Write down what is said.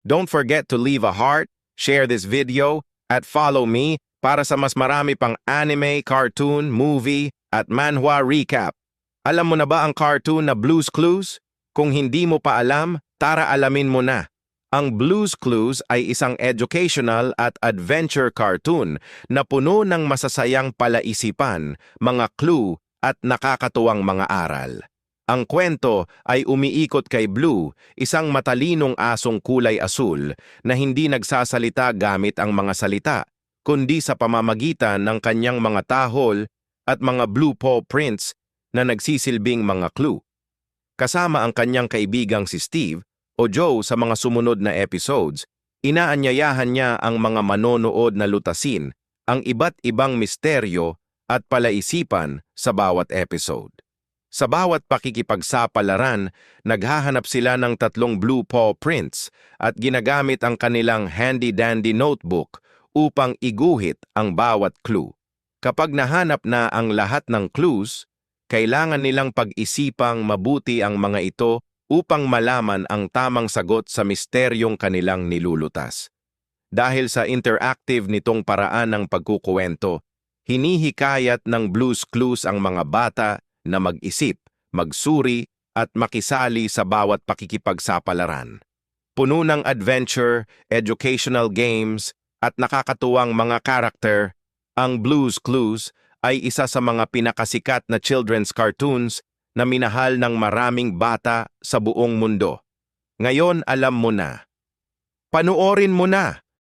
Don't forget to leave a heart, share this video, at follow me para sa mas marami pang anime, cartoon, movie, at manhwa recap. Alam mo na ba ang cartoon na Blue's Clues? Kung hindi mo pa alam, tara alamin mo na. Ang Blue's Clues ay isang educational at adventure cartoon na puno ng masasayang palaisipan, mga clue at nakakatuwang mga aral. Ang kwento ay umiikot kay Blue, isang matalinong asong kulay asul na hindi nagsasalita gamit ang mga salita, kundi sa pamamagitan ng kanyang mga tahol at mga blue paw prints na nagsisilbing mga clue. Kasama ang kanyang kaibigang si Steve o Joe sa mga sumunod na episodes, inaanyayahan niya ang mga manonood na lutasin ang iba't ibang misteryo at palaisipan sa bawat episode. Sa bawat pakikipagsapalaran, naghahanap sila ng 3 blue paw prints at ginagamit ang kanilang handy-dandy notebook upang iguhit ang bawat clue. Kapag nahanap na ang lahat ng clues, kailangan nilang pag-isipang mabuti ang mga ito upang malaman ang tamang sagot sa misteryong kanilang nilulutas. Dahil sa interactive nitong paraan ng pagkukuwento, hinihikayat ng Blue's Clues ang mga bata na mag-isip, magsuri at makisali sa bawat pakikipagsapalaran. Puno ng adventure, educational games at nakakatuwang mga karakter, ang Blue's Clues ay isa sa mga pinakasikat na children's cartoons na minahal ng maraming bata sa buong mundo. Ngayon alam mo na. Panuorin mo na!